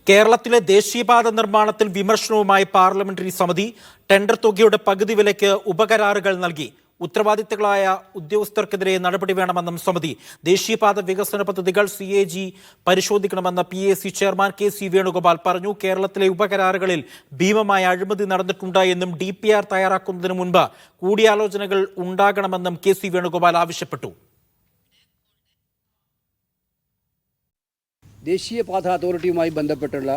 കേരളത്തിലെ ദേശീയപാത നിർമ്മാണത്തിൽ വിമർശനവുമായി പാർലമെന്ററി സമിതി. ടെൻഡർ തുകയുടെ പകുതി വിലയ്ക്ക് ഉപകരാറുകൾ നൽകി. ഉത്തരവാദിത്തങ്ങളായ ഉദ്യോഗസ്ഥർക്കെതിരെ നടപടി വേണമെന്നും സമിതി. ദേശീയപാത വികസന പദ്ധതികൾ CAG പരിശോധിക്കണമെന്ന് PAC chairman KC Venugopal പറഞ്ഞു. കേരളത്തിലെ ഉപകരാറുകളിൽ ഭീമമായ അഴിമതി നടന്നിട്ടുണ്ട് എന്നും DPR തയ്യാറാക്കുന്നതിന് മുൻപ് കൂടിയാലോചനകൾ ഉണ്ടാകണമെന്നും KC വേണുഗോപാൽ ആവശ്യപ്പെട്ടു. ദേശീയപാത അതോറിറ്റിയുമായി ബന്ധപ്പെട്ടുള്ള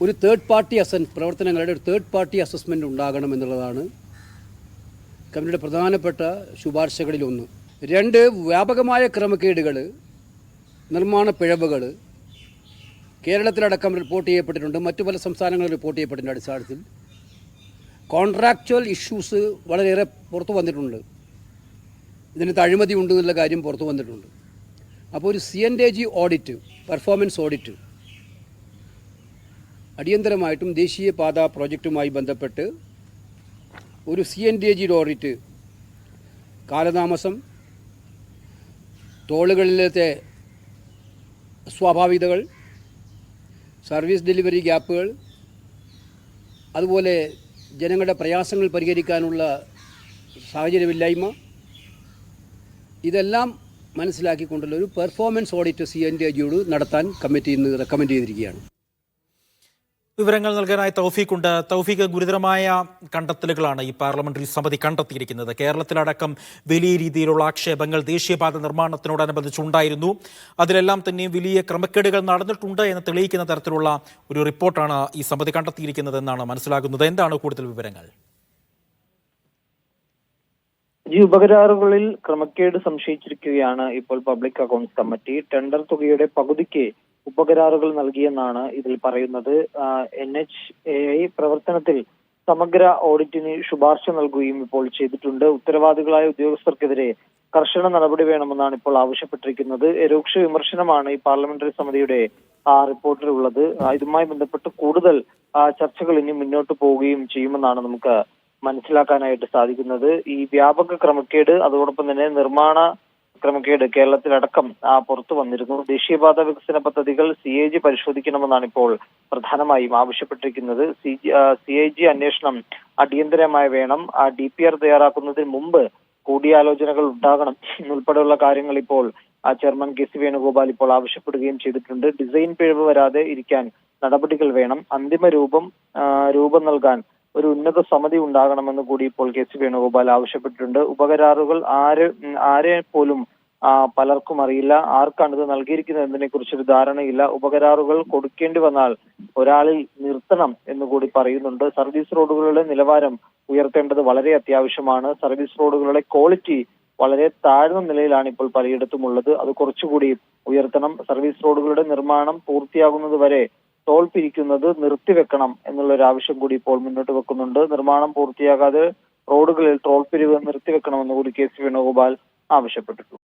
ഒരു തേർഡ് പാർട്ടി പ്രവർത്തനങ്ങളുടെ ഒരു തേർഡ് പാർട്ടി അസസ്മെൻ്റ് ഉണ്ടാകണമെന്നുള്ളതാണ് കമ്മിറ്റിയുടെ പ്രധാനപ്പെട്ട ശുപാർശകളിലൊന്ന്. 2, വ്യാപകമായ ക്രമക്കേടുകൾ, നിർമ്മാണ പിഴവുകൾ കേരളത്തിലടക്കം റിപ്പോർട്ട് ചെയ്യപ്പെട്ടിട്ടുണ്ട്. മറ്റു പല സംസ്ഥാനങ്ങളിൽ റിപ്പോർട്ട് ചെയ്യപ്പെട്ടതിൻ്റെ അടിസ്ഥാനത്തിൽ കോൺട്രാക്ച്വൽ ഇഷ്യൂസ് വളരെയേറെ പുറത്തു വന്നിട്ടുണ്ട്. ഇതിനകത്ത് അഴിമതി ഉണ്ട് എന്നുള്ള കാര്യം പുറത്തു വന്നിട്ടുണ്ട്. അപ്പോൾ ഒരു CNTG ഓഡിറ്റ്, പെർഫോമൻസ് ഓഡിറ്റ് അടിയന്തരമായിട്ടും ദേശീയപാത പ്രോജക്റ്റുമായി ബന്ധപ്പെട്ട് ഒരു CNTG ഓഡിറ്റ്, കാലതാമസം, ടോളുകളിലത്തെ സ്വാഭാവികതകൾ, സർവീസ് ഡെലിവറി ഗ്യാപ്പുകൾ, അതുപോലെ ജനങ്ങളുടെ പ്രയാസങ്ങൾ പരിഹരിക്കാനുള്ള സാഹചര്യമില്ലായ്മ, ഇതെല്ലാം മനസ്സിലാക്കിക്കൊണ്ടുള്ള ഒരു പെർഫോമൻസ് ഓഡിറ്റ് CNTGയോട് നടത്താൻ കമ്മിറ്റി ഇന്ന് റെക്കമെൻഡ് ചെയ്തിരിക്കുകയാണ്. വിവരങ്ങൾ നൽകാനായി തൗഫീഖ് ഉണ്ട്. തൗഫീഖ്, ഗുരുതരമായ കണ്ടെത്തലുകളാണ് ഈ പാർലമെന്ററി സമിതി കണ്ടെത്തിയിരിക്കുന്നത്. കേരളത്തിലടക്കം വലിയ രീതിയിലുള്ള ആക്ഷേപങ്ങൾ ദേശീയപാത നിർമ്മാണത്തിനോടനുബന്ധിച്ചുണ്ടായിരുന്നു. അതിലെല്ലാം തന്നെ വലിയ ക്രമക്കേടുകൾ നടന്നിട്ടുണ്ട് എന്ന് തെളിയിക്കുന്ന തരത്തിലുള്ള ഒരു റിപ്പോർട്ടാണ് ഈ സമിതി കണ്ടെത്തിയിരിക്കുന്നതെന്നാണ് മനസ്സിലാകുന്നത്. എന്താണ് കൂടുതൽ വിവരങ്ങൾ? ഈ ഉപകരാറുകളിൽ ക്രമക്കേട് സംശയിച്ചിരിക്കുകയാണ് ഇപ്പോൾ പബ്ലിക് അക്കൗണ്ട്സ് കമ്മിറ്റി. ടെൻഡർ തുകയുടെ പകുതിക്ക് ഉപകരാറുകൾ നൽകിയെന്നാണ് ഇതിൽ പറയുന്നത്. NHAI പ്രവർത്തനത്തിൽ സമഗ്ര ഓഡിറ്റിന് ശുപാർശ നൽകുകയും ഇപ്പോൾ ചെയ്തിട്ടുണ്ട്. ഉത്തരവാദികളായ ഉദ്യോഗസ്ഥർക്കെതിരെ കർശന നടപടി വേണമെന്നാണ് ഇപ്പോൾ ആവശ്യപ്പെട്ടിരിക്കുന്നത്. രൂക്ഷ വിമർശനമാണ് ഈ പാർലമെന്ററി സമിതിയുടെ റിപ്പോർട്ടിലുള്ളത്. ഇതുമായി ബന്ധപ്പെട്ട് കൂടുതൽ ചർച്ചകൾ ഇനി മുന്നോട്ട് പോവുകയും ചെയ്യുമെന്നാണ് നമുക്ക് മനസ്സിലാക്കാനായിട്ട് സാധിക്കുന്നത്. ഈ വ്യാപക ക്രമക്കേട്, അതോടൊപ്പം തന്നെ നിർമ്മാണ ക്രമക്കേട് കേരളത്തിലടക്കം പുറത്തു വന്നിരുന്നു. ദേശീയപാത വികസന പദ്ധതികൾ CAG പരിശോധിക്കണമെന്നാണ് ഇപ്പോൾ പ്രധാനമായും ആവശ്യപ്പെട്ടിരിക്കുന്നത്. CAG അന്വേഷണം അടിയന്തരമായി വേണം. DPR തയ്യാറാക്കുന്നതിന് മുമ്പ് കൂടിയാലോചനകൾ ഉണ്ടാകണം ഉൾപ്പെടെയുള്ള കാര്യങ്ങൾ ഇപ്പോൾ ചെയർമാൻ KC വേണുഗോപാൽ ഇപ്പോൾ ആവശ്യപ്പെടുകയും ചെയ്തിട്ടുണ്ട്. ഡിസൈൻ പിഴവ് വരാതെ ഇരിക്കാൻ നടപടികൾ വേണം. അന്തിമ രൂപം നൽകാൻ ഒരു ഉന്നത സമിതി ഉണ്ടാകണമെന്ന് കൂടി ഇപ്പോൾ KC വേണുഗോപാൽ ആവശ്യപ്പെട്ടിട്ടുണ്ട്. ഉപകരാറുകൾ ആരെ പോലും പലർക്കും അറിയില്ല. ആർക്കാണ് ഇത് നൽകിയിരിക്കുന്നത് എന്നതിനെ കുറിച്ചൊരു ധാരണയില്ല. ഉപകരാറുകൾ കൊടുക്കേണ്ടി വന്നാൽ ഒരാളിൽ നിർത്തണം എന്ന് കൂടി പറയുന്നുണ്ട്. സർവീസ് റോഡുകളുടെ നിലവാരം ഉയർത്തേണ്ടത് വളരെ അത്യാവശ്യമാണ്. സർവീസ് റോഡുകളുടെ ക്വാളിറ്റി വളരെ താഴ്ന്ന നിലയിലാണ് ഇപ്പോൾ പലയിടത്തും ഉള്ളത്. അത് കുറച്ചുകൂടി ഉയർത്തണം. സർവീസ് റോഡുകളുടെ നിർമ്മാണം പൂർത്തിയാകുന്നത് വരെ ടോൾ പിരിക്കുന്നത് നിർത്തിവെക്കണം എന്നുള്ള ഒരു ആവശ്യം കൂടി ഇപ്പോൾ മുന്നോട്ട് വെക്കുന്നുണ്ട്. നിർമ്മാണം പൂർത്തിയാകാതെ റോഡുകളിൽ ടോൾ പിരിവ് നിർത്തിവെക്കണമെന്ന് കൂടി KC വേണുഗോപാൽ ആവശ്യപ്പെട്ടിട്ടുണ്ട്.